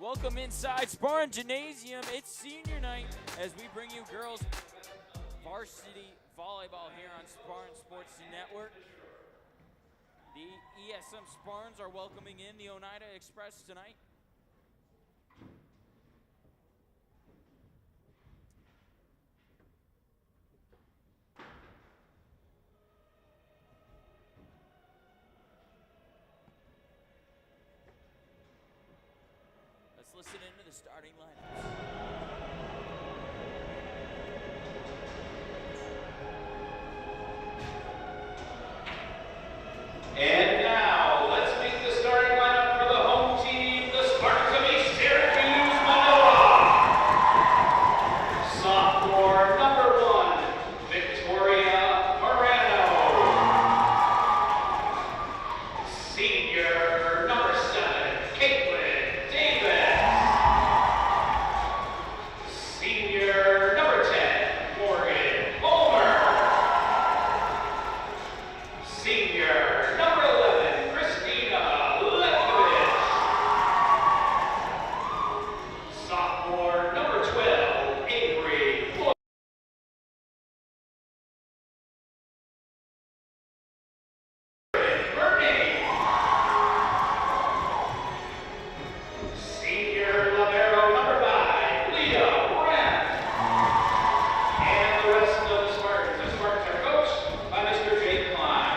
Welcome inside Spartan Gymnasium. It's senior night as we bring you girls varsity volleyball here on Spartan Sports Network. The ESM Spartans are welcoming in the Oneida Express tonight. Let's listen into the starting lineups. And now, let's meet the starting lineup for the home team, the Spartans of East Syracuse, Manila. Sophomore number 1, Victoria Moreno. Senior number 7, Caitlin Davis. Senior number 10, Morgan Palmer. Senior number 11, Christina Lekovich. Sophomore number 12, Avery Floyd. Senior libero number 5, Leah Brandt. And the rest of the Spartans are coached by Mr. Jake Klein.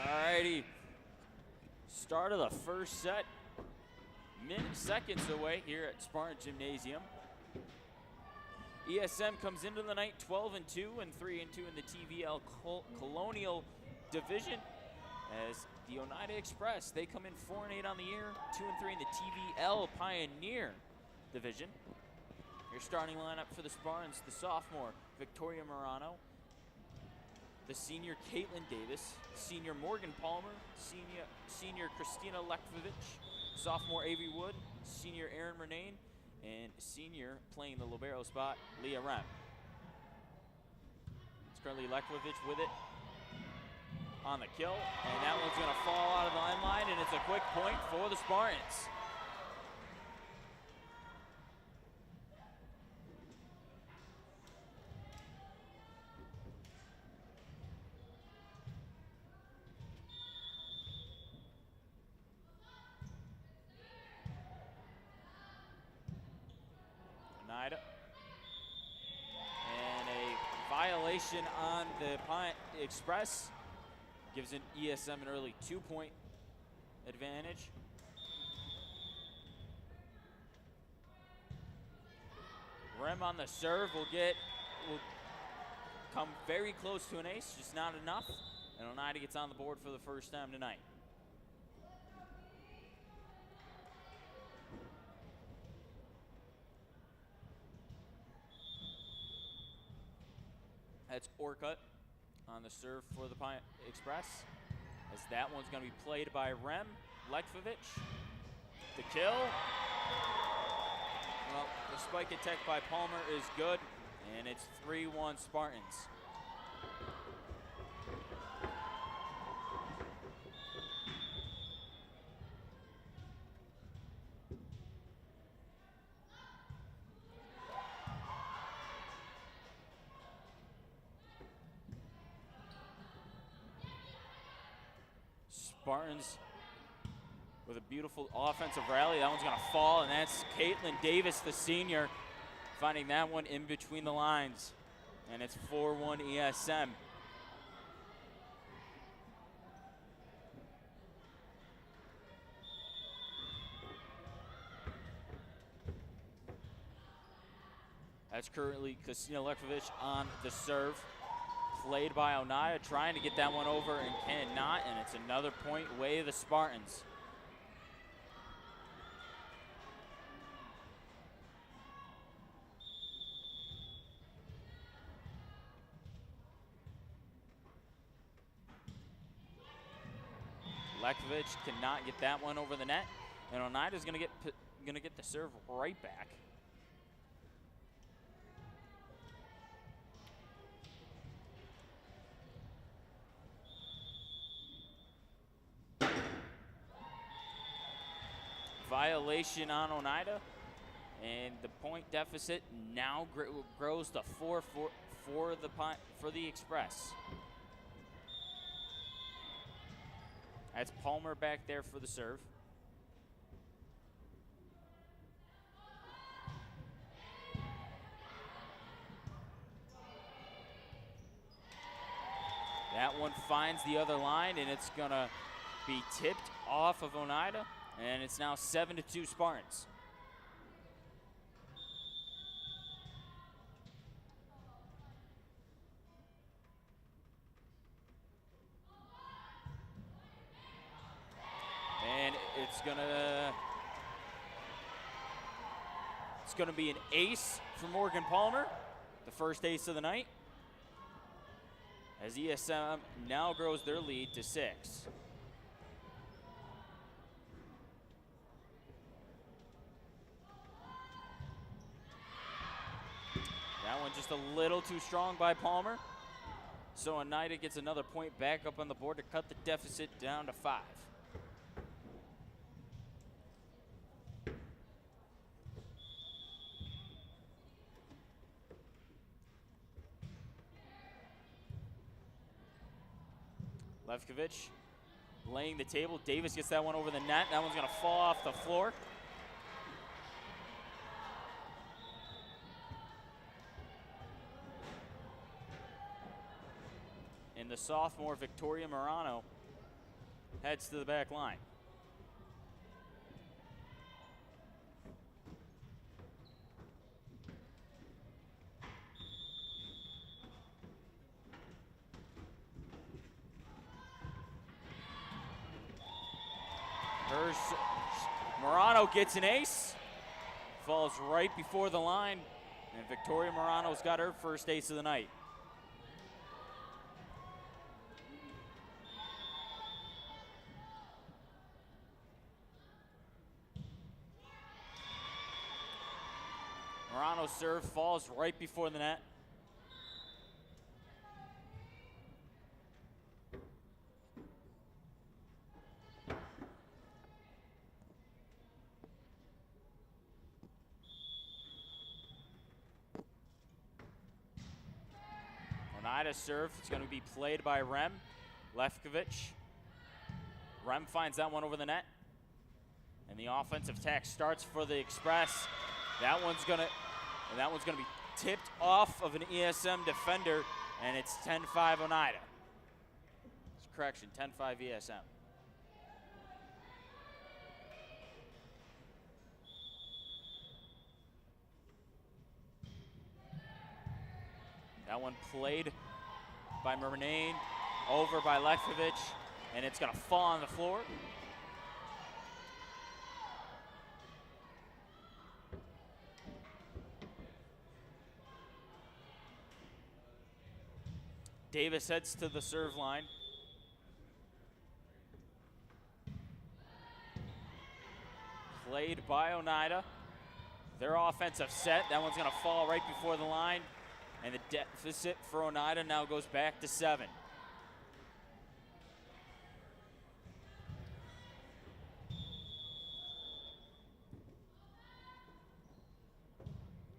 Alrighty, start of the first set, seconds away here at Spartan Gymnasium. ESM comes into the night 12-2 and 3-2 in the TVL Colonial Division, as the Oneida Express, they come in 4-8 on the year, 2-3 in the TVL Pioneer Division. Your starting lineup for the Spartans: the sophomore Victoria Morano, the senior Caitlin Davis, senior Morgan Palmer, senior Christina Lekovich, sophomore Avery Wood, senior Erin Renane, and senior playing the libero spot, Leah Rem. It's currently Lekovich with it on the kill, and that one's gonna fall out of the line, and it's a quick point for the Spartans. Oneida. And a violation on the Express gives an ESM an early 2-point advantage. Rem on the serve will come very close to an ace, just not enough. And Oneida gets on the board for the first time tonight. That's Orcutt on the serve for the Express, as that one's going to be played by Rem Lekovich. The kill. Well, the spike attack by Palmer is good, and it's 3-1 Spartans. Spartans with a beautiful offensive rally. That one's going to fall, and that's Caitlin Davis, the senior, finding that one in between the lines. And it's 4-1 ESM. That's currently Kristina Lekovic on the serve. Played by Oneida, trying to get that one over and cannot, and it's another point way of the Spartans. Lekovic cannot get that one over the net, and Oneida's gonna get the serve right back. Violation on Oneida, and the point deficit now grows to 4 for the Express. That's Palmer back there for the serve. That one finds the other line, and it's gonna be tipped off of Oneida, and it's now 7-2 Spartans. And it's gonna be an ace for Morgan Palmer, the first ace of the night, as ESM now grows their lead to 6. That one just a little too strong by Palmer. So Oneida gets another point back up on the board to cut the deficit down to 5. Lekovic laying the table. Davis gets that one over the net. That one's gonna fall off the floor. And the sophomore Victoria Morano heads to the back line. Morano gets an ace, falls right before the line, and Victoria Morano's got her first ace of the night. Morano's serve falls right before the net. Oneida's serve is going to be played by Rem. Lekovic. Rem finds that one over the net. And the offensive attack starts for the Express. That one's gonna be tipped off of an ESM defender, and it's 10-5 Oneida. Correction, 10-5 ESM. That one played by Murnane, over by Lekovic, and it's gonna fall on the floor. Davis heads to the serve line. Played by Oneida. Their offensive set, that one's gonna fall right before the line. And the deficit for Oneida now goes back to 7.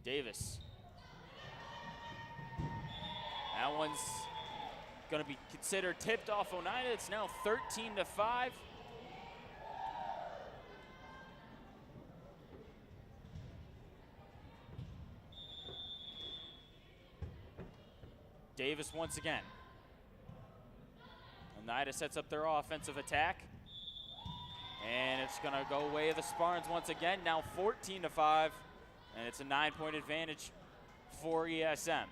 Davis. That one's gonna be considered tipped off Oneida. It's now 13-5. Davis once again. Oneida sets up their offensive attack. And it's going to go away the Spartans once again. Now 14-5. And it's a 9-point advantage for ESM.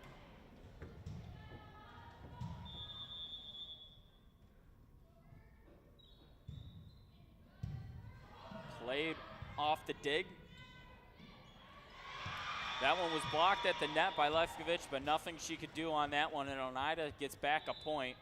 Played off the dig. That one was blocked at the net by Lefkovich, but nothing she could do on that one, and Oneida gets back a point.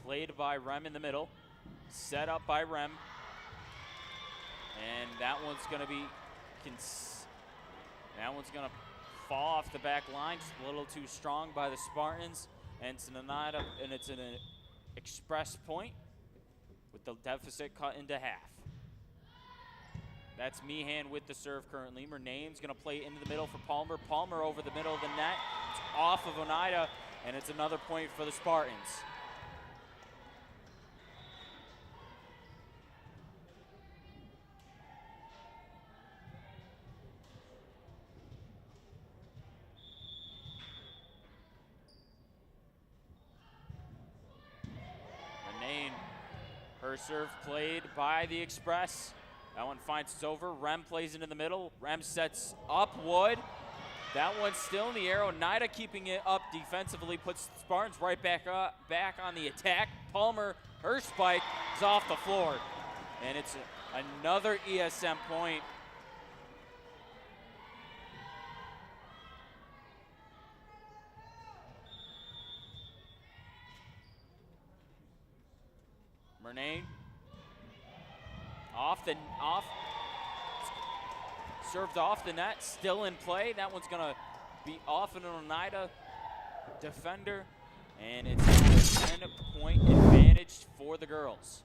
Played by Rem in the middle, set up by Rem, and that one's going to be, fall off the back line, just a little too strong by the Spartans, and it's an Oneida, and it's an express point with the deficit cut into half. That's Meehan with the serve currently. Murnane's going to play into the middle for Palmer. Palmer over the middle of the net. It's off of Oneida, and it's another point for the Spartans. Her serve played by the Express. That one finds it's over. Rem plays into the middle. Rem sets up Wood. That one's still in the air. Oneida keeping it up defensively, puts Spartans right back on the attack. Palmer, her spike is off the floor. And it's another ESM point. Murnane served off the net, still in play. That one's gonna be off an Oneida defender, and it's a 10-point advantage for the girls.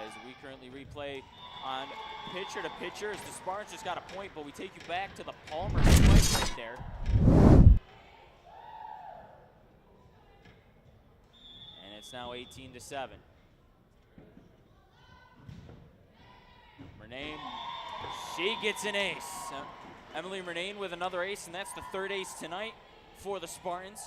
As we currently replay on pitcher to pitcher, as the Spartans just got a point, but we take you back to the Palmer spike right there. It's now 18-7. Murnane, she gets an ace. Emily Murnane with another ace, and that's the third ace tonight for the Spartans.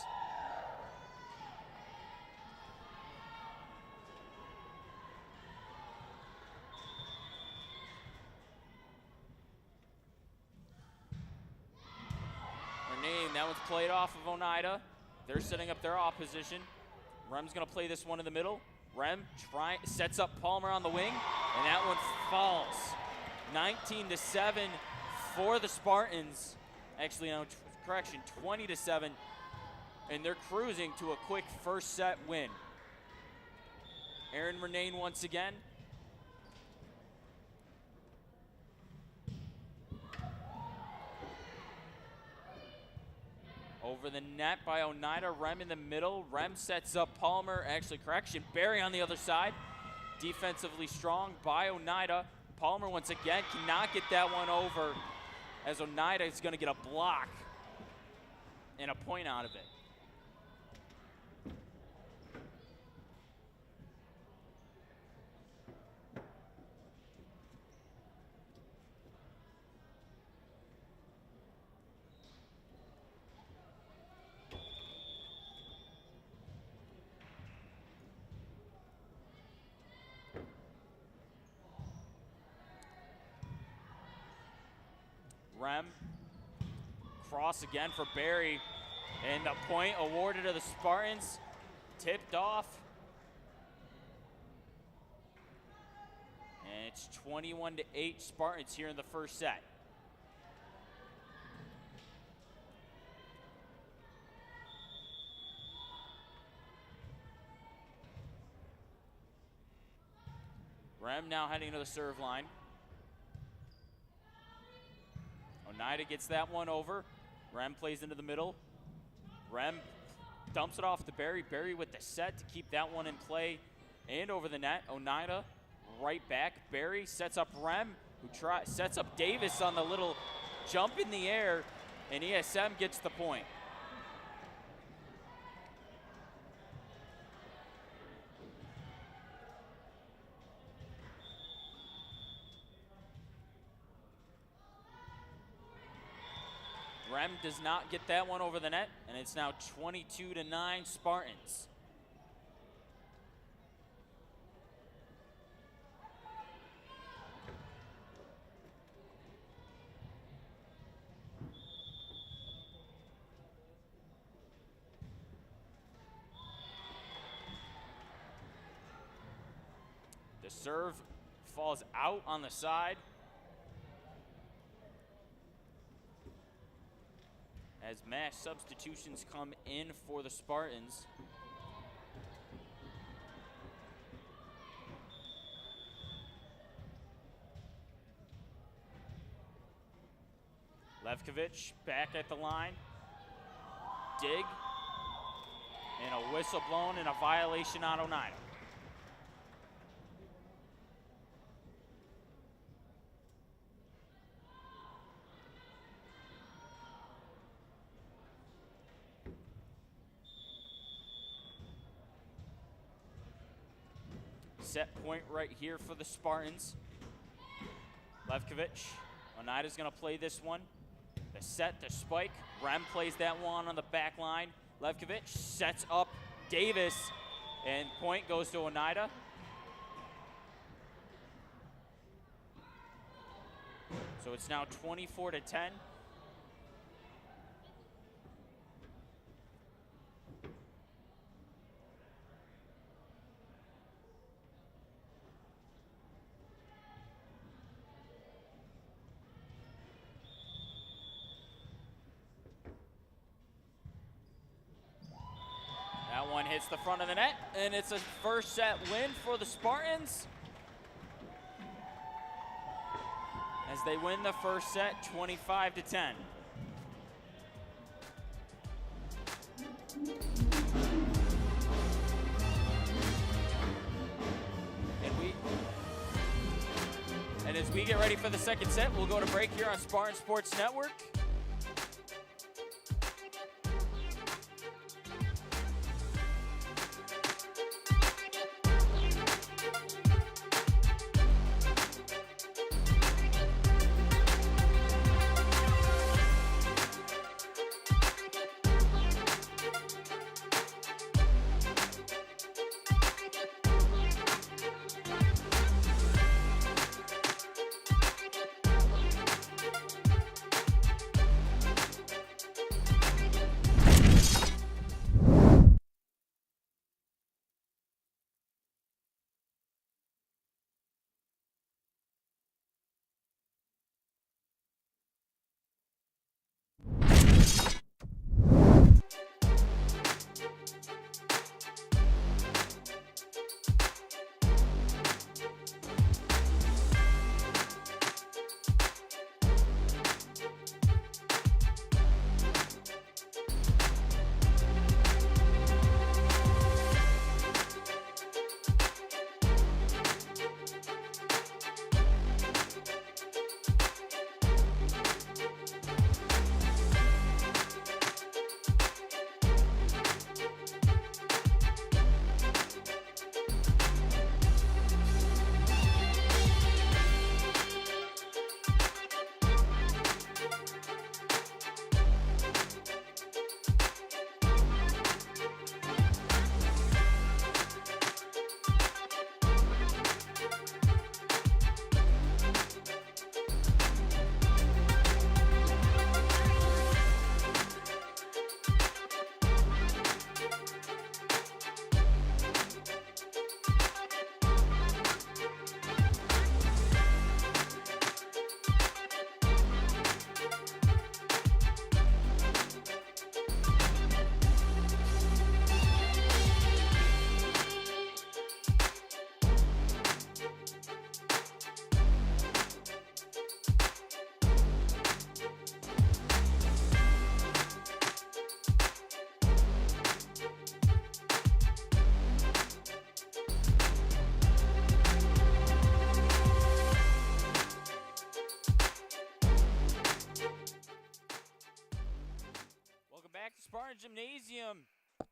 Murnane, that one's played off of Oneida. They're setting up their opposition. Rem's gonna play this one in the middle. Rem sets up Palmer on the wing, and that one falls. 19-7 for the Spartans. Actually, no, correction, 20-7, and they're cruising to a quick first set win. Erin Murnane once again. Over the net by Oneida, Rem in the middle. Rem sets up Palmer, actually correction, Barry on the other side. Defensively strong by Oneida. Palmer once again cannot get that one over, as Oneida is gonna get a block and a point out of it. Rem, cross again for Barry, and the point awarded to the Spartans, tipped off. And it's 21-8 Spartans here in the first set. Rem now heading to the serve line. Oneida gets that one over. Rem plays into the middle. Rem dumps it off to Barry. Barry with the set to keep that one in play and over the net. Oneida right back. Barry sets up Rem, who sets up Davis on the little jump in the air, and ESM gets the point. Rem does not get that one over the net, and it's now 22-9 Spartans. The serve falls out on the side. As match substitutions come in for the Spartans. Levkovich back at the line. Dig. And a whistle blown and a violation on Oneida. Set point right here for the Spartans. Levkovich. Oneida's going to play this one. The set, the spike. Rem plays that one on the back line. Levkovich sets up Davis, and point goes to Oneida. So it's now 24-10. That one hits the front of the net, and it's a first set win for the Spartans as they win the first set 25-10. And as we get ready for the second set, we'll go to break here on Spartan Sports Network.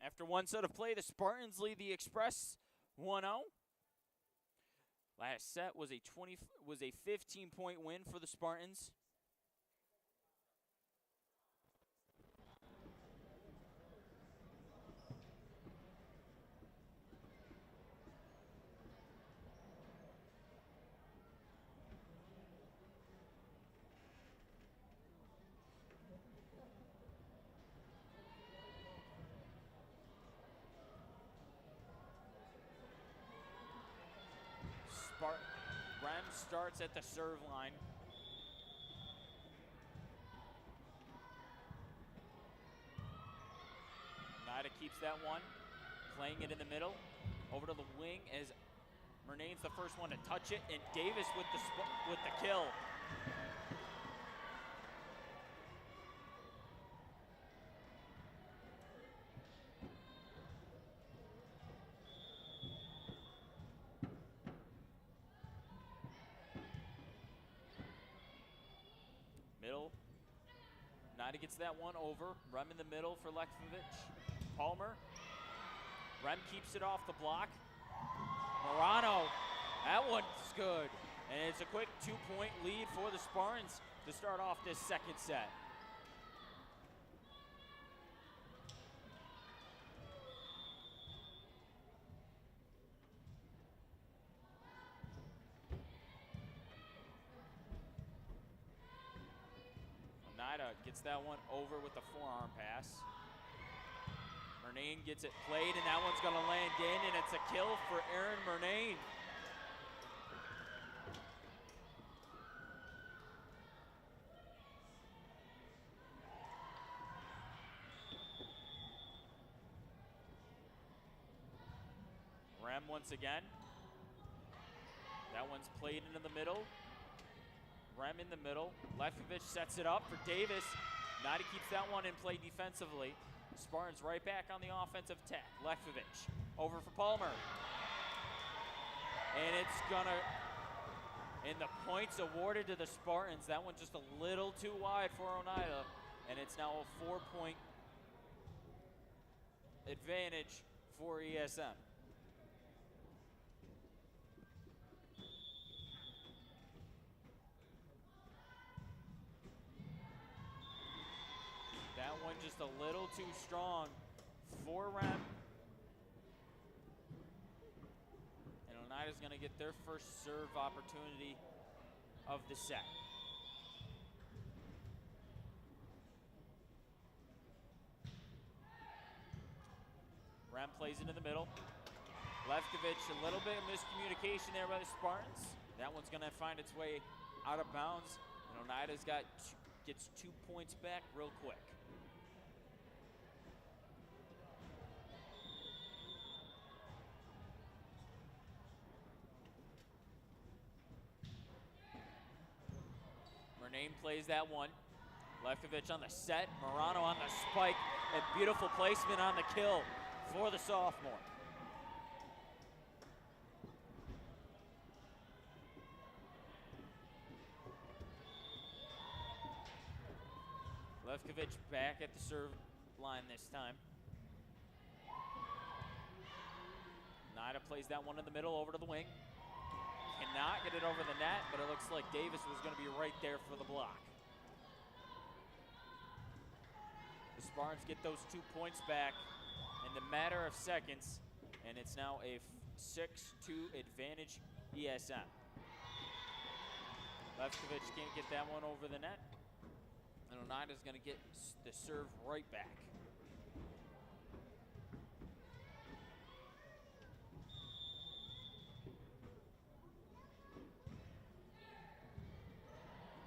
After one set of play, the Spartans lead the Express 1-0. Last set was a 15-point win for the Spartans. Rem starts at the serve line. Oneida keeps that one, playing it in the middle. Over to the wing as Murnane's the first one to touch it, and Davis with the kill. Middle. Oneida gets that one over. Rem in the middle for Lefkovich. Palmer. Rem keeps it off the block. Morano. That one's good. And it's a quick 2-point lead for the Spartans to start off this second set. Oneida gets that one over with the forearm pass. Murnane gets it played, and that one's gonna land in, and it's a kill for Aaron Murnane. Rem once again. That one's played into the middle. Rem in the middle. Lefkovich sets it up for Davis. Oneida keeps that one in play defensively. Spartans right back on the offensive attack. Lefkovich over for Palmer. And it's gonna, and the points awarded to the Spartans. That one just a little too wide for Oneida. And it's now a 4-point advantage for ESM. That one just a little too strong for Rem. And Oneida's gonna get their first serve opportunity of the set. Rem plays into the middle. Lefkovich, a little bit of miscommunication there by the Spartans. That one's gonna find its way out of bounds. And Oneida's gets 2 points back real quick. Murnane plays that one. Lefkovich on the set, Morano on the spike, and beautiful placement on the kill for the sophomore. Lefkovich back at the serve line this time. Oneida plays that one in the middle over to the wing. Cannot get it over the net, but it looks like Davis was going to be right there for the block. The Spartans get those 2 points back in the matter of seconds, and it's now a 6-2 advantage ESM. Lefkovich can't get that one over the net, and Oneida's going to get the serve right back.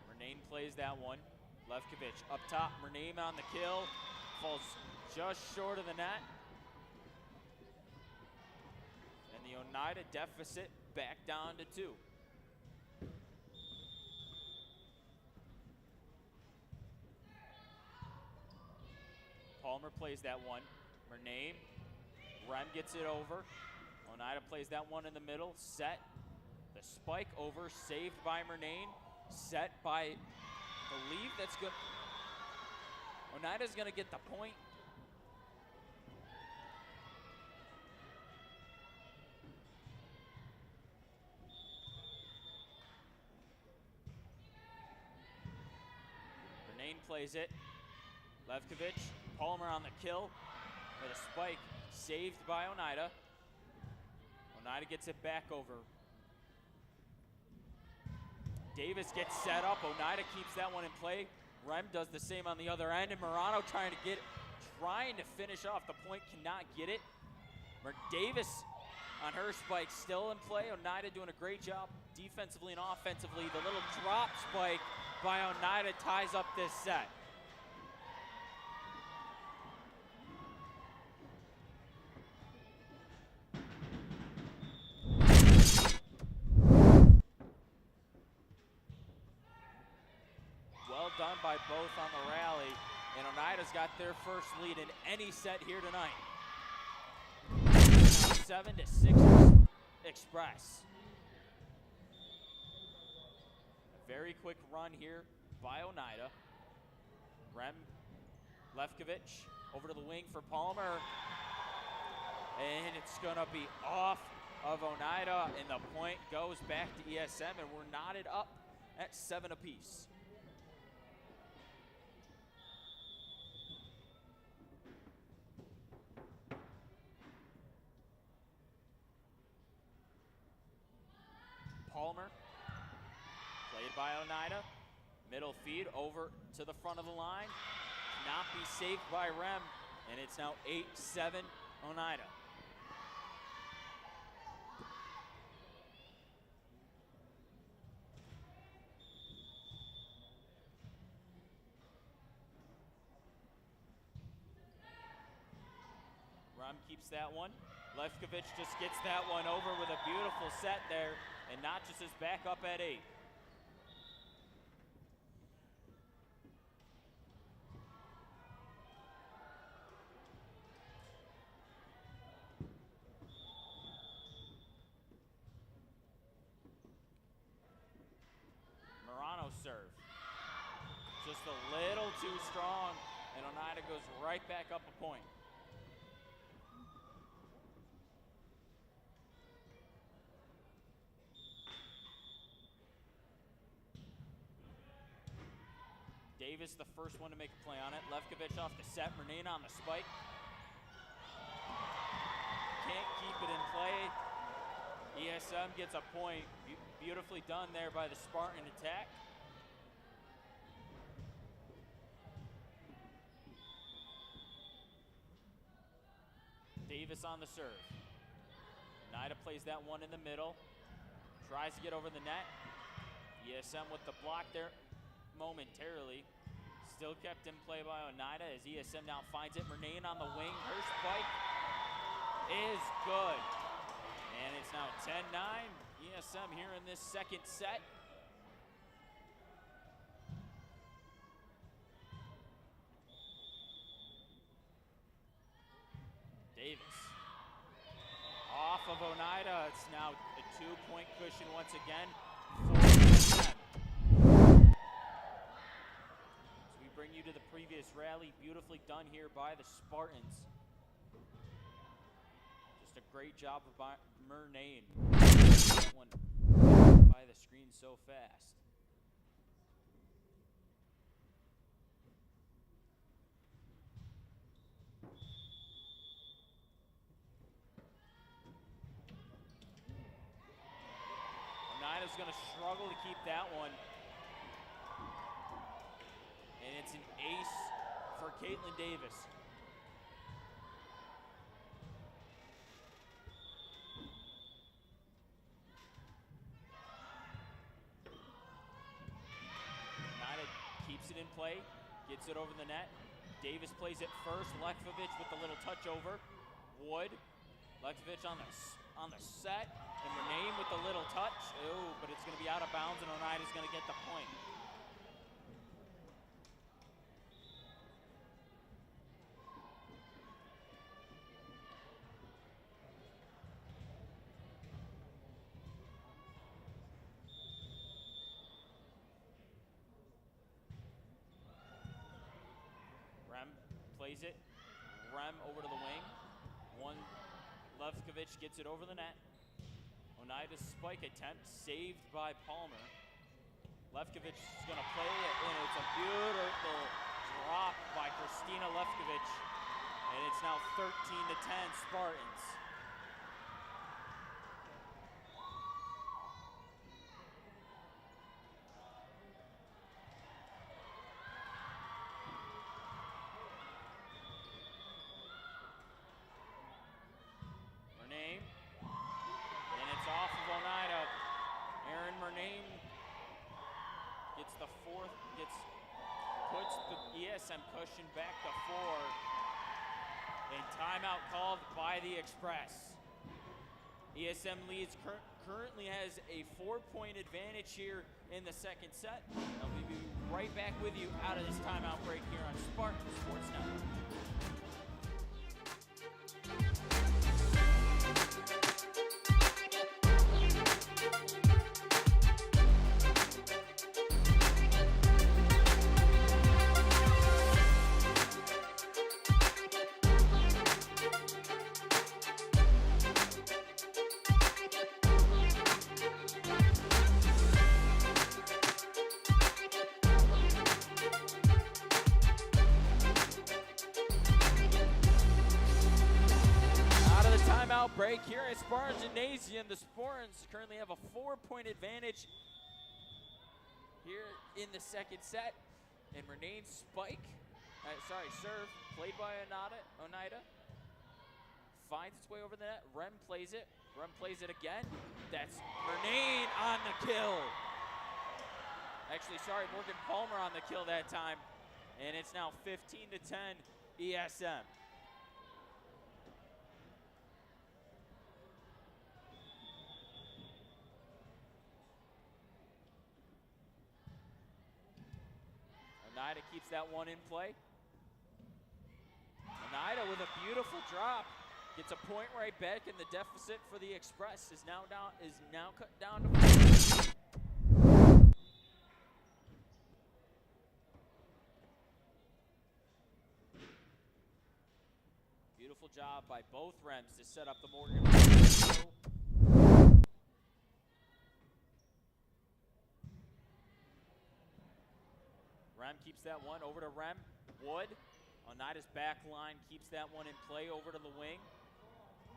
Murnane plays that one. Lefkovich up top, Murnane on the kill. Falls just short of the net. And the Oneida deficit back down to 2. Palmer plays that one. Murnane. Rem gets it over. Oneida plays that one in the middle. Set. The spike over, saved by Murnane. Set by, believe that's good. Oneida's gonna get the point. plays it. Levkovich, Palmer on the kill with a spike, saved by Oneida. Oneida gets it back over. Davis gets set up. Oneida keeps that one in play. Rem does the same on the other end, and Morano trying to finish off the point, cannot get it. Davis on her spike still in play. Oneida doing a great job defensively and offensively. The little drop spike by Oneida ties up this set. Well done by both on the rally, and Oneida's got their first lead in any set here tonight. 7-6 Express. A very quick run here by Oneida. Rem, Levkovich over to the wing for Palmer. And it's gonna be off of Oneida, and the point goes back to ESM, and we're knotted up at 7 apiece. Palmer, played by Oneida. Middle feed over to the front of the line. Not be saved by Rem, and it's now 8-7 Oneida. Rem keeps that one. Levkovich just gets that one over with a beautiful set there, and Natchez is back up at 8. Morano serve. Just a little too strong, and Oneida goes right back up a point. Davis, the first one to make a play on it. Levkovich off the set. Murnane on the spike. Can't keep it in play. ESM gets a point. Beautifully done there by the Spartan attack. Davis on the serve. Oneida plays that one in the middle. Tries to get over the net. ESM with the block there momentarily. Still kept in play by Oneida as ESM now finds it. Murnane on the wing. Her spike is good. And it's now 10-9. ESM here in this second set. Davis. Off of Oneida. It's now a 2-point cushion once again. 4-7. Bring you to the previous rally. Beautifully done here by the Spartans. Just a great job of Murnane. That one by the screen so fast. Oneida's going to struggle to keep that one. And it's an ace for Caitlin Davis. Oneida keeps it in play, gets it over the net. Davis plays it first. Levkovich with the little touch over. Wood. Levkovich on the set. And Murnane with the little touch. Oh, but it's going to be out of bounds, and Oneida's going to get the point. Plays it. Rem over to the wing. One. Levkovich gets it over the net. Oneida's spike attempt saved by Palmer. Lefkovich is going to play it, and it's a beautiful drop by Christina Lefkovich. And it's now 13-10 Spartans. Murnane, and it's off of Oneida. Aaron Murnane gets the fourth, puts the ESM cushion back to 4. And timeout called by the Express. ESM leads currently has a 4-point advantage here in the second set. I'll be right back with you out of this timeout break here on Spartan Sports Network. Break here at Spartan Gymnasium. The Spartans currently have a 4-point advantage here in the second set. And Murnane's serve, played by Oneida, finds its way over the net. Rem plays it. Rem plays it again. That's Murnane on the kill. Actually, Morgan Palmer on the kill that time. And it's now 15-10 ESM. Oneida keeps that one in play. Oneida with a beautiful drop gets a point right back, and the deficit for the Express is now cut down to 4. Beautiful job by both Rems to set up the Morgan. Rem keeps that one over to Rem. Wood, Oneida's back line, keeps that one in play over to the wing.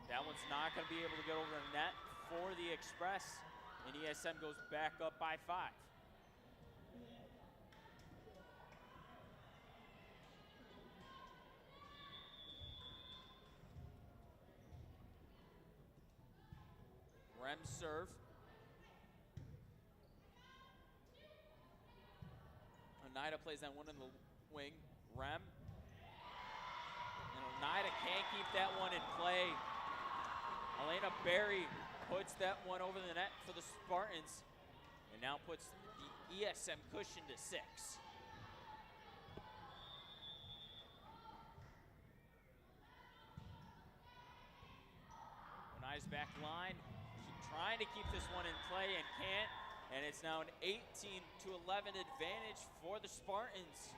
That one's not going to be able to get over the net for the Express, and ESM goes back up by 5. Rem serve. Oneida plays that one in the wing. Rem. And Oneida can't keep that one in play. Elena Berry puts that one over the net for the Spartans and now puts the ESM cushion to 6. Oneida's back line, trying to keep this one in play and can't. And it's now an 18-11 advantage for the Spartans.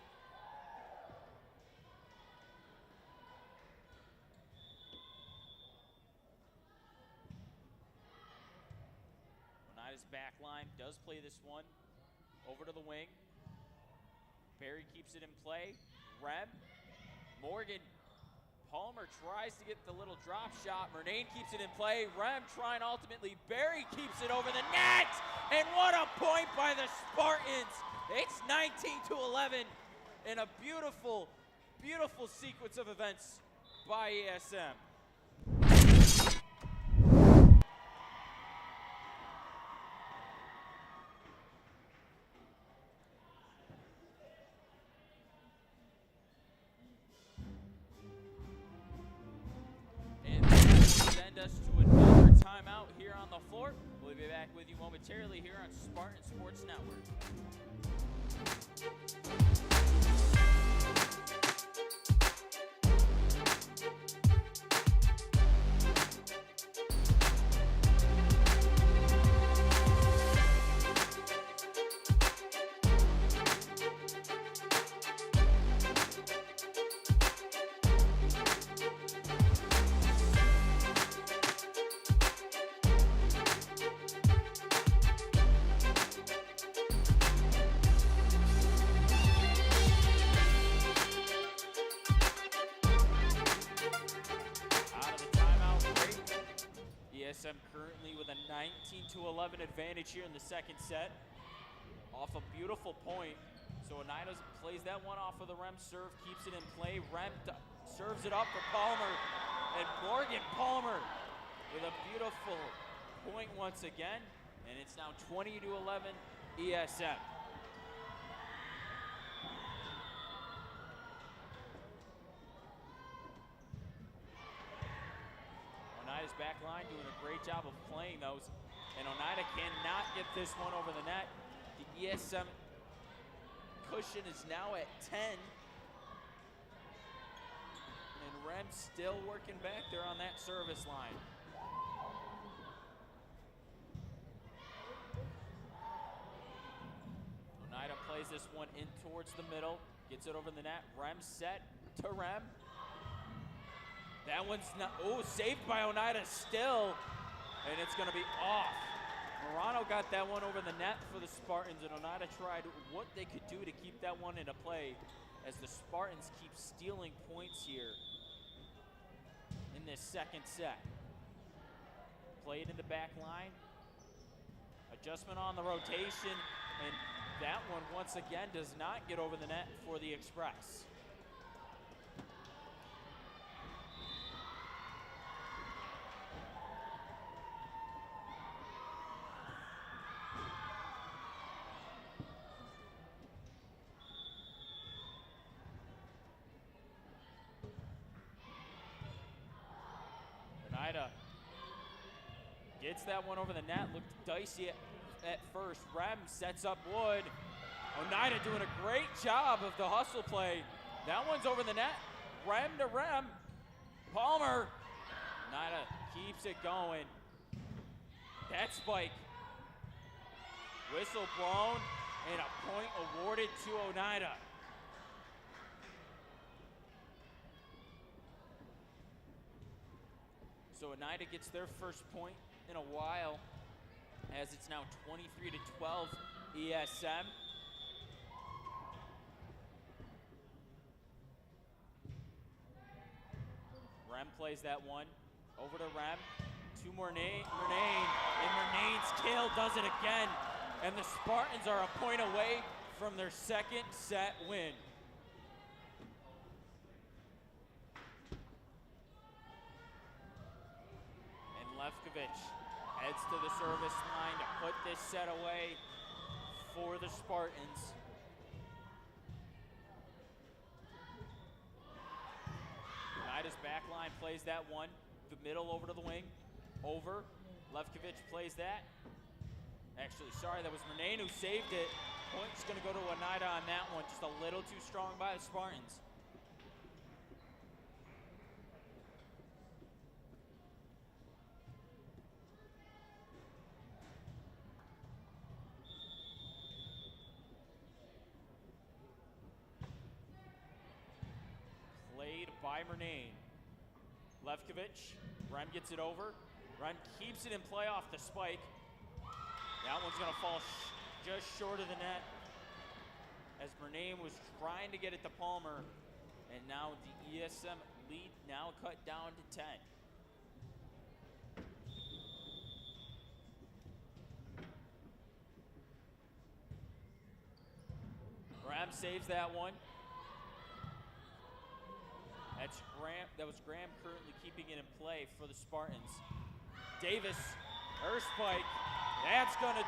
Oneida's back line does play this one over to the wing. Barry keeps it in play. Rem, Morgan, Palmer tries to get the little drop shot. Murnane keeps it in play. Rem trying ultimately. Barry keeps it over the net. And what a point by the Spartans. It's 19-11 in a beautiful, beautiful sequence of events by ESM. Us to another timeout here on the floor. We'll be back with you momentarily here on Spartan Sports Network. 19-11 advantage here in the second set. Off a beautiful point. So Oneida plays that one off of the Rem serve, keeps it in play. Rem serves it up for Palmer. And Morgan Palmer with a beautiful point once again. And it's now 20-11 ESM. Oneida's back line doing a great job of playing those. And Oneida cannot get this one over the net. The ESM cushion is now at 10. And Rem still working back there on that service line. Oneida plays this one in towards the middle, gets it over the net. Rem set to Rem. That one's not, oh, saved by Oneida still, and it's gonna be off. Morano got that one over the net for the Spartans, and Oneida tried what they could do to keep that one into play as the Spartans keep stealing points here in this second set. Played in the back line. Adjustment on the rotation, and that one once again does not get over the net for the Express. Oneida gets that one over the net, looked dicey at first. Rem sets up Wood. Oneida doing a great job of the hustle play. That one's over the net. Rem to Rem. Palmer. Oneida keeps it going. That spike. Whistle blown and a point awarded to Oneida. So Oneida gets their first point in a while, as it's now 23-12 ESM. Rem plays that one over to Rem to Murnane, and Murnane's kill does it again, and the Spartans are a point away from their second set win. Lefkovich heads to the service line to put this set away for the Spartans. Oneida's back line plays that one, the middle over to the wing, over. Lefkovich plays that. Actually, sorry, that was Murnane who saved it. Point's gonna go to Oneida on that one, just a little too strong by the Spartans. By Murnane. Lefkovich, Rem gets it over. Rem keeps it in play off the spike. That one's gonna fall just short of the net, as Murnane was trying to get it to Palmer, and now the ESM lead now cut down to 10. Rem saves that one. That was Graham currently keeping it in play for the Spartans. Davis, her spike, that's gonna...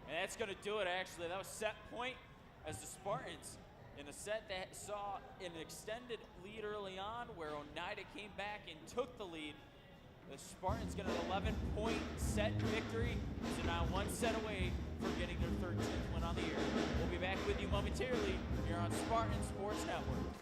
And that's gonna do it, actually. That was set point as the Spartans, in a set that saw an extended lead early on where Oneida came back and took the lead. The Spartans get an 11-point set victory, so now one set away from getting their 13th win on the year. We'll be back with you momentarily here on Spartan Sports Network.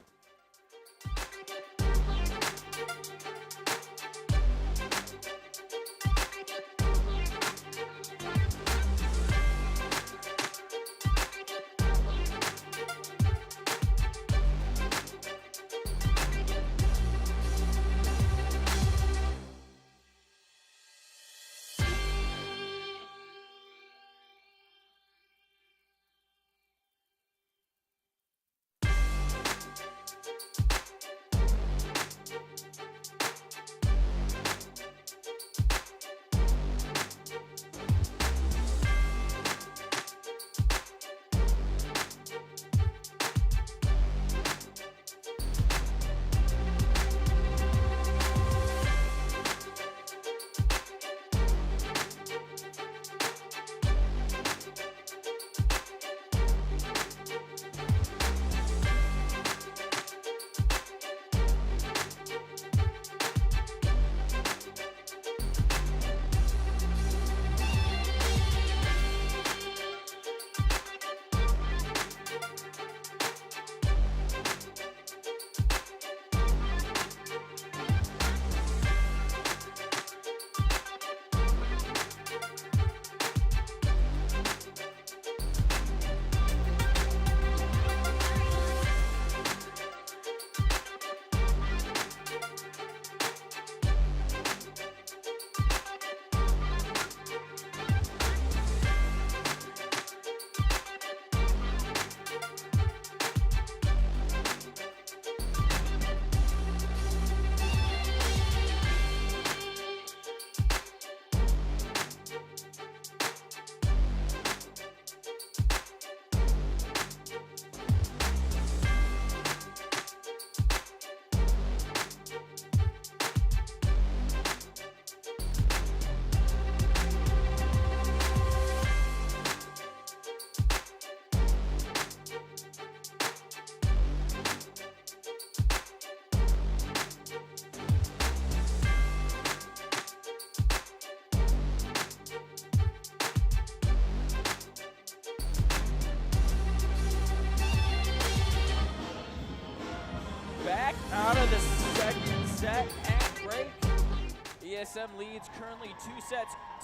ESM leads currently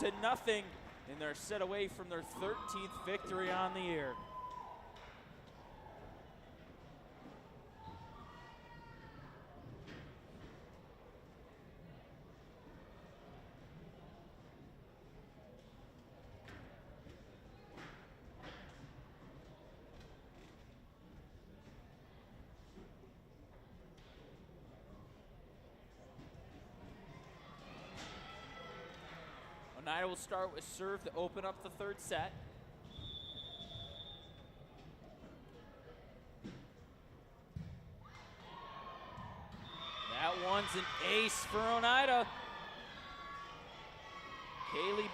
2-0, and they're set away from their 13th victory on the year. Oneida will start with serve to open up the third set. That one's an ace for Oneida. Kaylee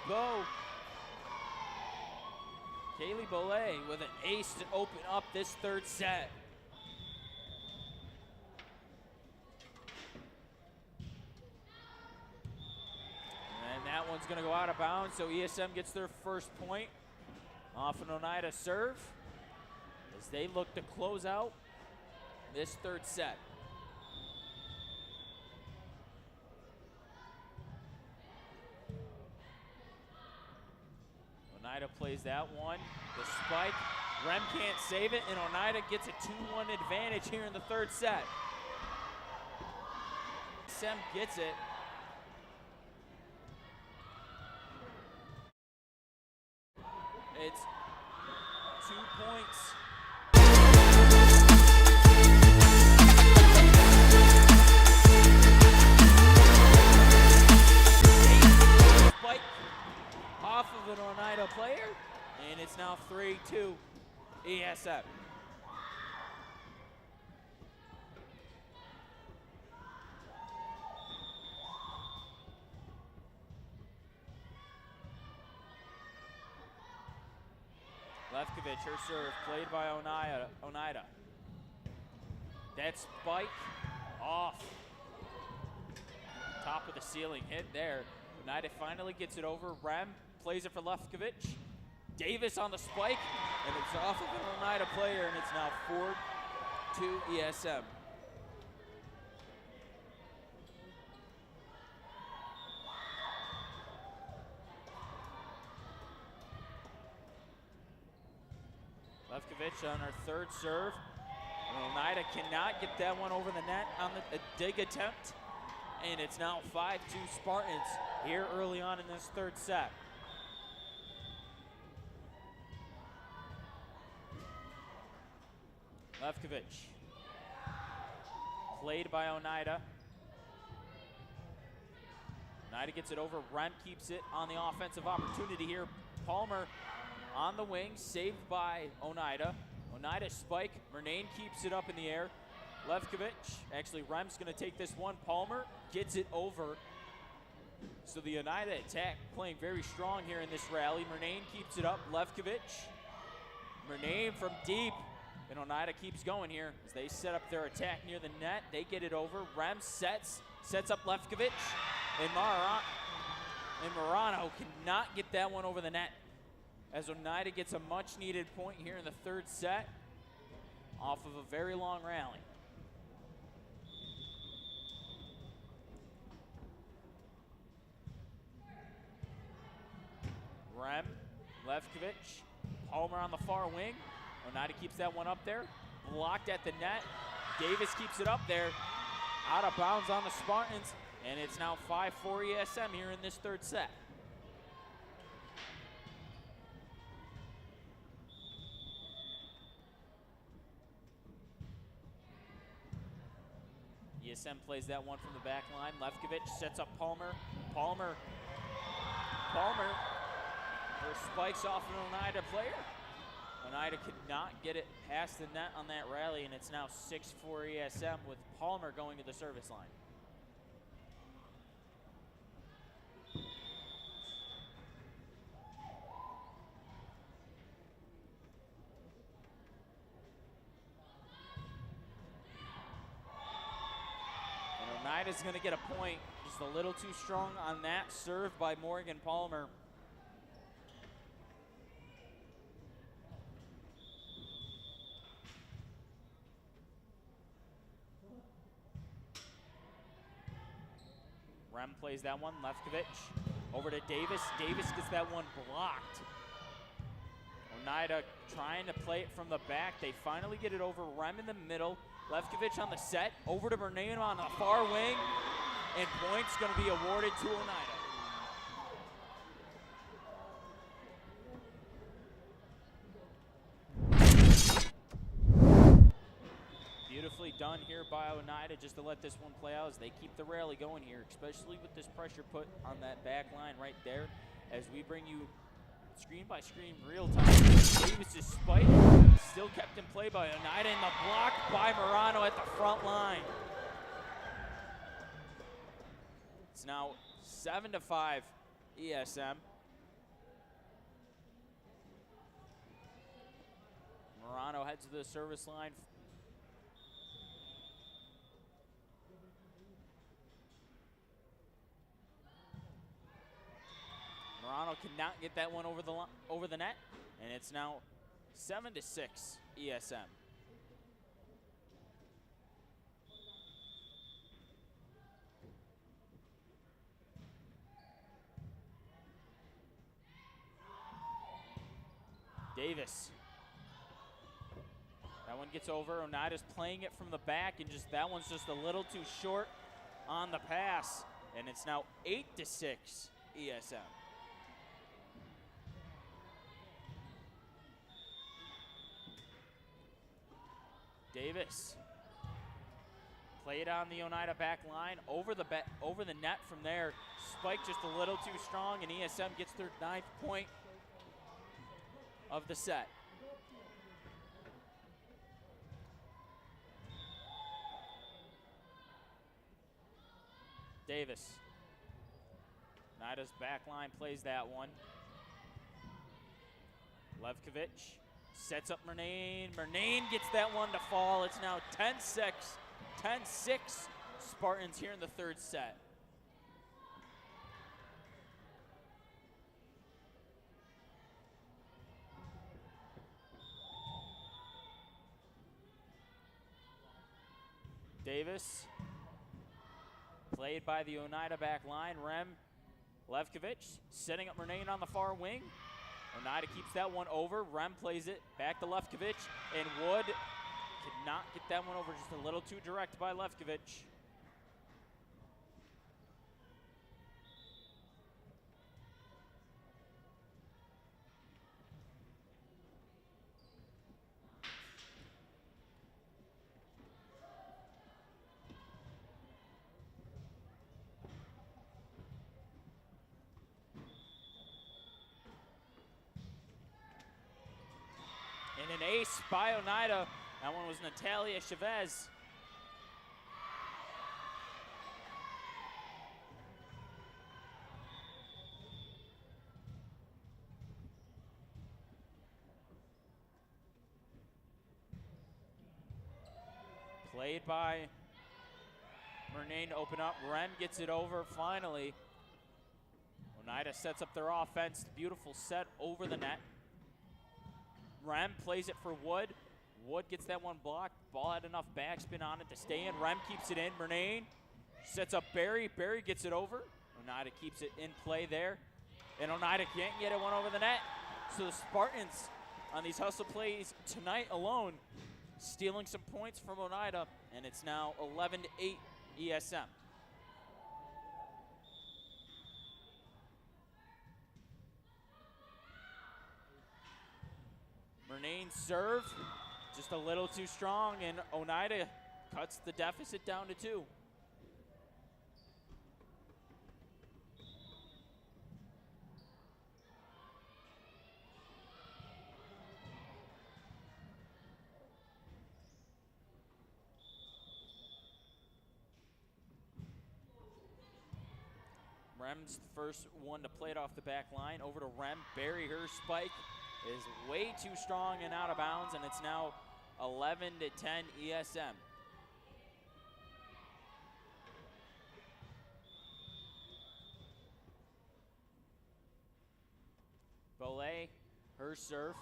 Bollet with an ace to open up this third set. And that one's gonna go out of bounds, so ESM gets their first point off an Oneida serve as they look to close out this third set. Oneida plays that one. The spike, Rem can't save it, and Oneida gets a 2-1 advantage here in the third set. ESM gets it. It's 2 points. Spike off of an Oneida player, and it's now 3-2 ESM. Lefkovich, her serve, played by Oneida. That spike off. Top of the ceiling hit there. Oneida finally gets it over. Rem plays it for Lefkovich. Davis on the spike, and it's off of an Oneida player, and it's now 4-2 ESM. Lefkovich on her third serve. And Oneida cannot get that one over the net on a dig attempt. And it's now 5-2 Spartans here early on in this third set. Lefkovich, played by Oneida. Oneida gets it over. Rem keeps it on the offensive opportunity here. Palmer on the wing, saved by Oneida. Oneida spike. Murnane keeps it up in the air. Lefkovich, actually Rem's going to take this one. Palmer gets it over. So the Oneida attack playing very strong here in this rally. Murnane keeps it up. Lefkovich. Murnane from deep. And Oneida keeps going here as they set up their attack near the net. They get it over. Rem sets up Lefkovich. And Marano cannot get that one over the net, as Oneida gets a much-needed point here in the third set off of a very long rally. Rem, Lefkovich, Palmer on the far wing. Oneida keeps that one up there. Blocked at the net. Davis keeps it up there. Out of bounds on the Spartans, and it's now 5-4 ESM here in this third set. ESM plays that one from the back line. Lefkovich sets up Palmer. Palmer. Her spikes off an Oneida player. Oneida could not get it past the net on that rally, and it's now 6-4 ESM with Palmer going to the service line. Oneida's going to get a point, just a little too strong on that serve by Morgan Palmer. Rem plays that one, Lefkovic over to Davis. Davis gets that one blocked. Oneida trying to play it from the back. They finally get it over. Rem in the middle. Lefkovic on the set. Over to Bernayne on the far wing. And points going to be awarded to Oneida. Beautifully done here by Oneida just to let this one play out as they keep the rally going here, especially with this pressure put on that back line right there as we bring you screen by screen real time. Davis' spike still kept in play by Oneida and the block by Morano at the front line. It's now 7-5 ESM. Morano heads to the service line. Morano cannot get that one over the net, and it's now 7-6 ESM. Davis. That one gets over. Oneida's playing it from the back, and just that one's just a little too short on the pass, and it's now 8-6 ESM. Davis played on the Oneida back line, over the net from there. Spike just a little too strong, and ESM gets their 9th point of the set. Davis. Oneida's back line plays that one. Lefkovic sets up Bernayne. Bernayne gets that one to fall. It's now 10-6. 10-6 Spartans here in the third set. Davis played by the Oneida back line. Rem, Lefkovic setting up Bernayne on the far wing. Oneida keeps that one over. Rem plays it back to Lefkovic, and Wood could not get that one over, just a little too direct by Lefkovic. And an ace by Oneida. That one was Natalia Chavez. Played by Bernayne to open up. Rem gets it over finally. Oneida sets up their offense. Beautiful set over the net. Rem plays it for Wood. Wood gets that one blocked. Ball had enough backspin on it to stay in. Rem keeps it in. Bernayne sets up Barry. Barry gets it over. Oneida keeps it in play there. And Oneida can't get it one over the net. So the Spartans on these hustle plays tonight alone stealing some points from Oneida. And it's now 11-8 ESM. Bernayne's serve, just a little too strong, and Oneida cuts the deficit down to 2. Rem's the first one to play it off the back line. Over to Rem. Barry, her spike is way too strong and out of bounds, and it's now 11-10 ESM. Bollet, her serve,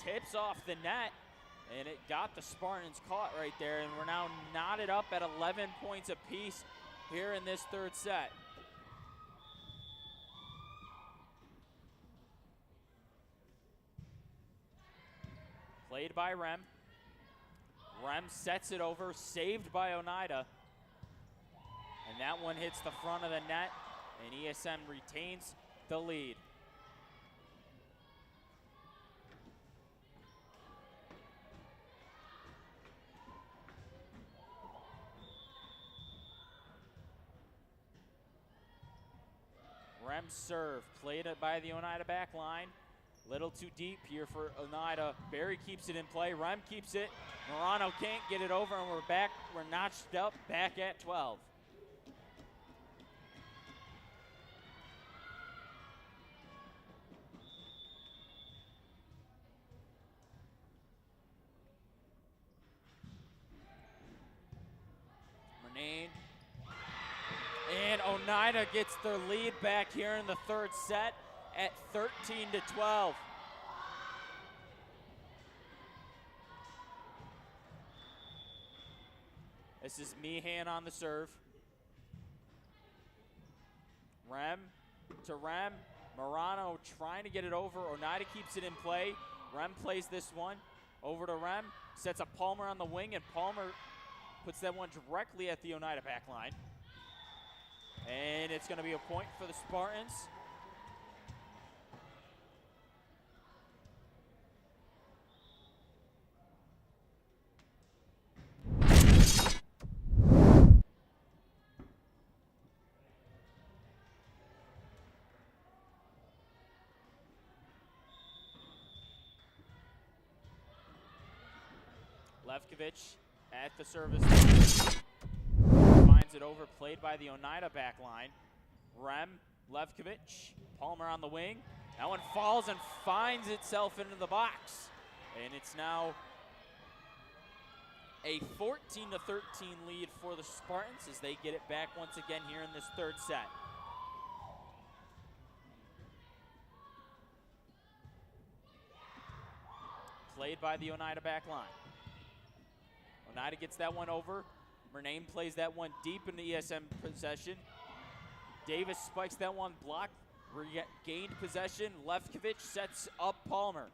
tips off the net, And it got the Spartans caught right there, and we're now knotted up at 11 points apiece here in this third set. Played by Rem. Rem sets it over, saved by Oneida. And that one hits the front of the net, and ESM retains the lead. Rem serve, played by the Oneida back line. Little too deep here for Oneida. Barry keeps it in play. Rem keeps it. Morano can't get it over, and we're back. We're notched up back at 12. Murnane. And Oneida gets their lead back here in the third set at 13-12. This is Meehan on the serve. Rem to Rem. Morano trying to get it over. Oneida keeps it in play. Rem plays this one. Over to Rem. Sets up Palmer on the wing, and Palmer puts that one directly at the Oneida back line. And it's going to be a point for the Spartans. Lefkovich at the service line. Finds it over, played by the Oneida back line. Rem, Lefkovich, Palmer on the wing. That one falls and finds itself into the box. And it's now a 14-13 lead for the Spartans as they get it back once again here in this third set. Played by the Oneida back line. Oneida gets that one over. Murnane plays that one deep in the ESM possession. Davis spikes that one, blocked, gained possession. Lefkovich sets up Palmer.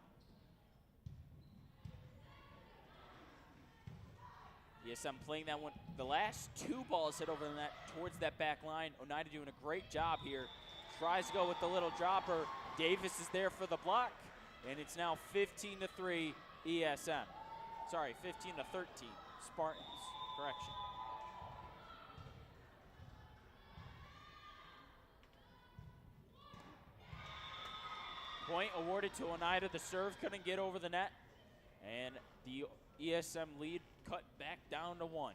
ESM playing that one. The last two balls hit over the net towards that back line. Oneida doing a great job here. Tries to go with the little dropper. Davis is there for the block. And it's now 15-3 ESM. Sorry, 15-13 Spartans. Correction. Point awarded to Oneida. The serve couldn't get over the net. And the ESM lead cut back down to 1.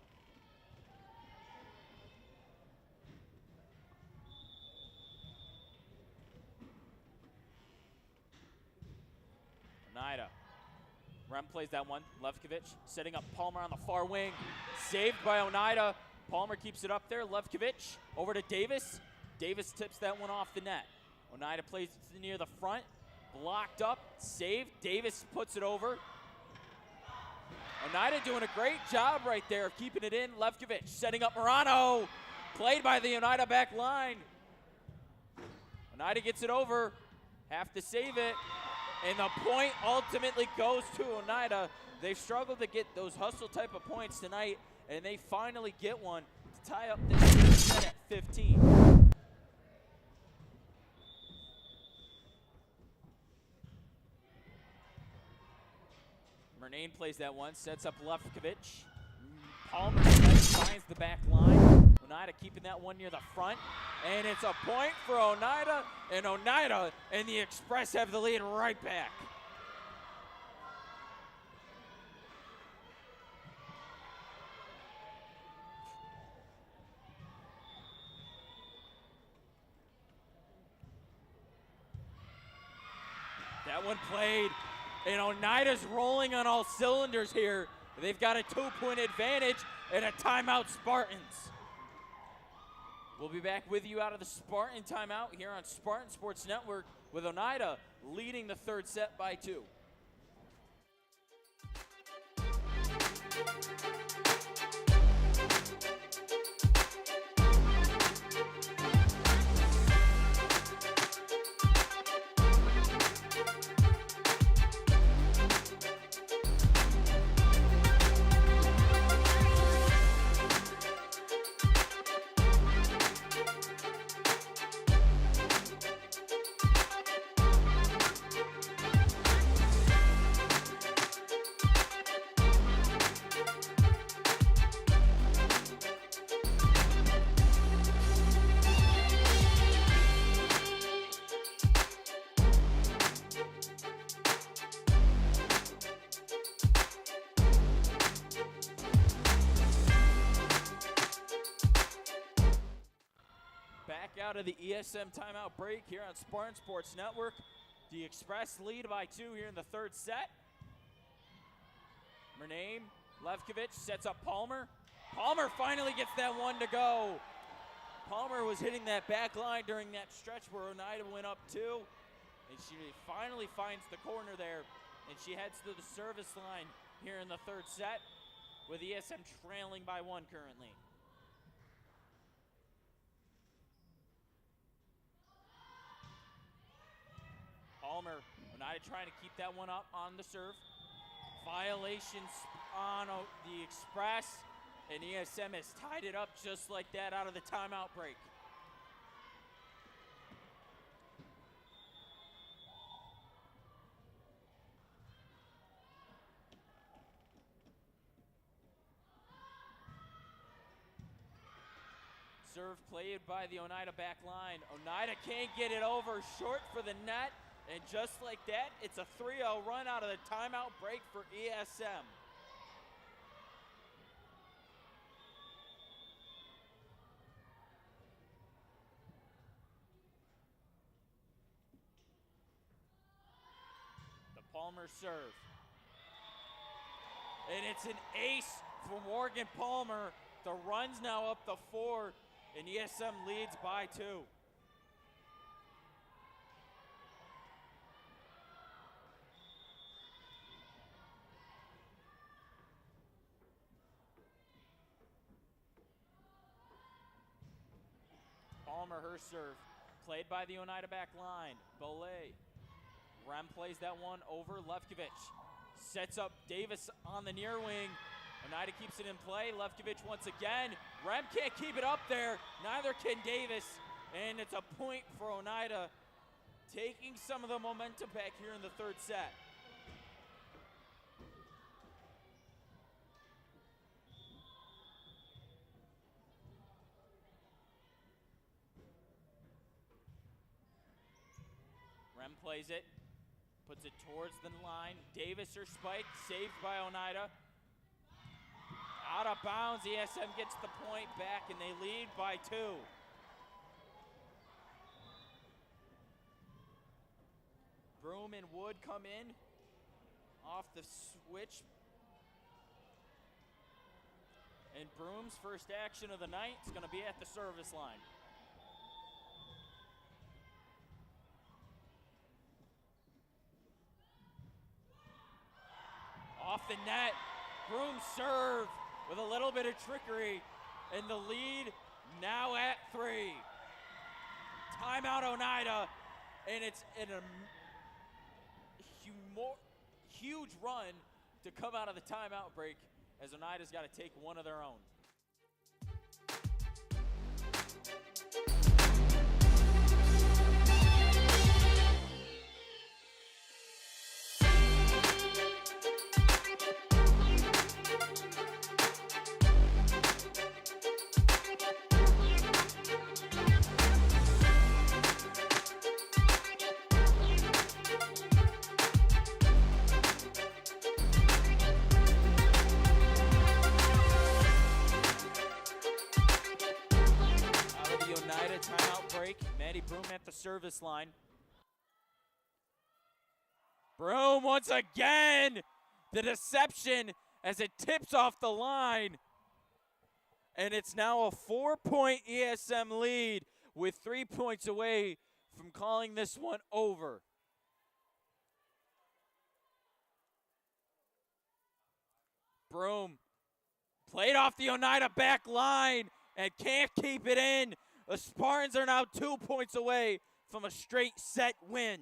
Oneida. Rem plays that one. Lefkovich setting up Palmer on the far wing. Saved by Oneida. Palmer keeps it up there. Lefkovich over to Davis. Davis tips that one off the net. Oneida plays it near the front. Blocked up. Saved. Davis puts it over. Oneida doing a great job right there of keeping it in. Lefkovich setting up Morano. Played by the Oneida back line. Oneida gets it over. Have to save it. And the point ultimately goes to Oneida. They've struggled to get those hustle type of points tonight, and they finally get one to tie up this third set at 15. Murnane plays that one, sets up Lefkovich. Palmer finds the back line. Oneida keeping that one near the front. And it's a point for Oneida, and Oneida and the Express have the lead right back. That one played, and Oneida's rolling on all cylinders here. They've got a 2-point advantage and a timeout, Spartans. We'll be back with you out of the Spartan timeout here on Spartan Sports Network with Oneida leading the third set by 2. Back out of the ESM timeout break here on Spartan Sports Network. The Express lead by 2 here in the third set. Renee Levkovich sets up Palmer. Palmer finally gets that one to go. Palmer was hitting that back line during that stretch where Oneida went up 2. And she finally finds the corner there. And she heads to the service line here in the third set with ESM trailing by 1 currently. Palmer, Oneida trying to keep that one up on the serve. Violations on the Express, and ESM has tied it up just like that out of the timeout break. Serve played by the Oneida back line. Oneida can't get it over, short for the net. And just like that, it's a 3-0 run out of the timeout break for ESM. The Palmer serve. And it's an ace for Morgan Palmer. The run's now up the 4, and ESM leads by 2. Palmer, her serve, played by the Oneida back line. Bollet. Rem plays that one over Levkovich. Sets up Davis on the near wing. Oneida keeps it in play. Levkovich once again. Rem can't keep it up there. Neither can Davis. And it's a point for Oneida, taking some of the momentum back here in the third set. Rem plays it, puts it towards the line. Davis or spike, saved by Oneida. Out of bounds, ESM gets the point back and they lead by 2. Broom and Wood come in off the switch. And Broom's first action of the night is going to be at the service line. Off the net, Broom serve with a little bit of trickery, and the lead now at 3. Timeout Oneida, and it's in a huge run to come out of the timeout break as Oneida's got to take one of their own. Broom at the service line. Broom once again, the deception as it tips off the line. And it's now a 4-point ESM lead with 3 points away from calling this one over. Broom Played off the Oneida back line and can't keep it in. The Spartans are now 2 points away from a straight set win.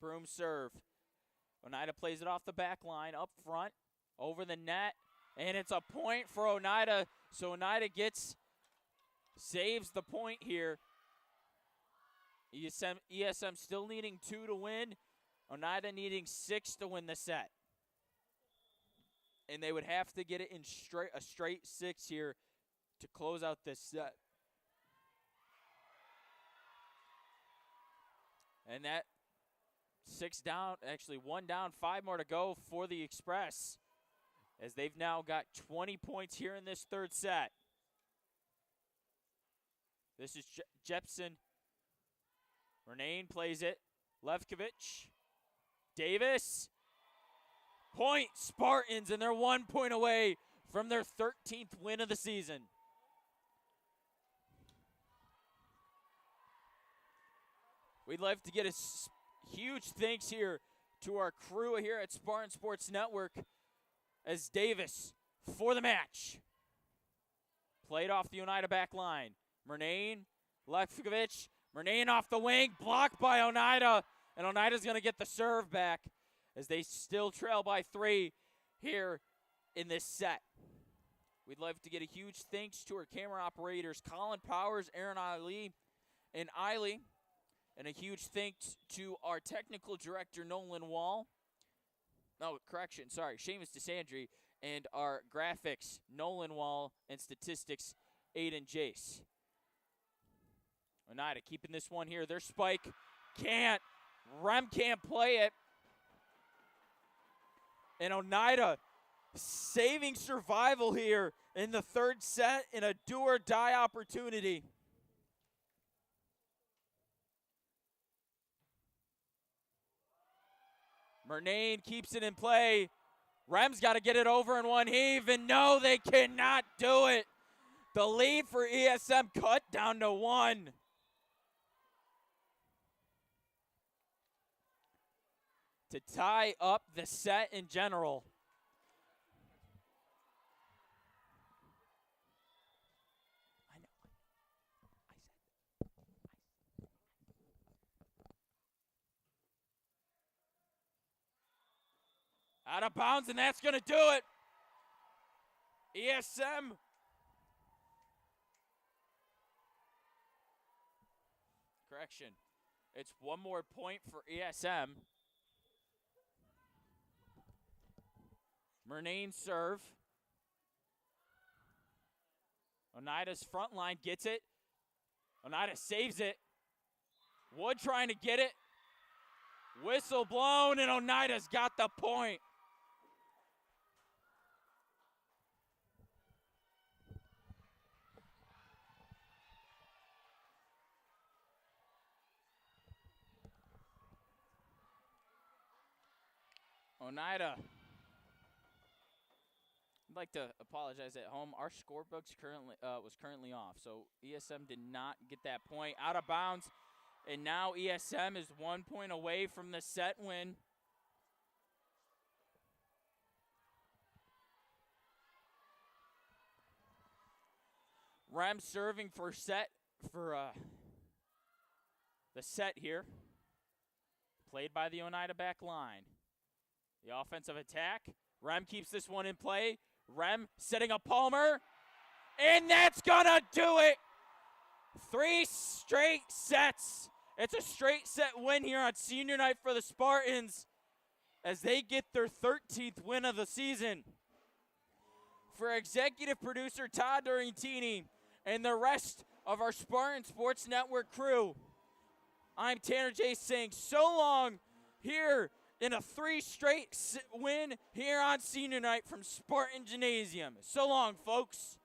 Broom serve. Oneida plays it off the back line, up front, over the net, and it's a point for Oneida. So Oneida saves the point here. ESM still needing 2 to win. Oneida needing 6 to win the set. And they would have to get it in a straight 6 here to close out this set. And that 6 down, actually 1 down, 5 more to go for the Express, as they've now got 20 points here in this third set. This is Jepson. Renane plays it. Lefkovich. Davis. Point Spartans, and they're 1 point away from their 13th win of the season. We'd love to get a huge thanks here to our crew here at Spartan Sports Network, as Davis for the match. Played off the Oneida back line. Murnane, Lefkovich, Murnane off the wing, blocked by Oneida, and Oneida's going to get the serve back as they still trail by 3 here in this set. We'd love to get a huge thanks to our camera operators, Colin Powers, Aaron Ali, and Eiley. And a huge thanks to our technical director, Nolan Wall. No, correction, sorry, Seamus DeSandri. And our graphics, Nolan Wall, and statistics, Aiden Jace. Oneida keeping this one here. Their spike can't. Rem can't play it. And Oneida saving survival here in the third set in a do-or-die opportunity. Murnane keeps it in play. Rem's got to get it over in one heave, and no, they cannot do it. The lead for ESM cut down to 1. To tie up the set in general. Out of bounds, and that's going to do it. ESM. Correction. It's 1 more point for ESM. Murnane serve. Oneida's front line gets it. Oneida saves it. Wood trying to get it. Whistle blown, and Oneida's got the point. Oneida. I'd like to apologize at home. Our scorebook's was currently off, so ESM did not get that point. Out of bounds, and now ESM is 1 point away from the set win. Rem serving for the set here. Played by the Oneida back line. The offensive attack. Rem keeps this one in play. Rem setting up Palmer. And that's gonna do it. 3 straight sets. It's a straight set win here on senior night for the Spartans as they get their 13th win of the season. For executive producer Todd Durantini and the rest of our Spartan Sports Network crew, I'm Tanner J. saying so long here in a 3 straight win here on senior night from Spartan Gymnasium. So long, folks.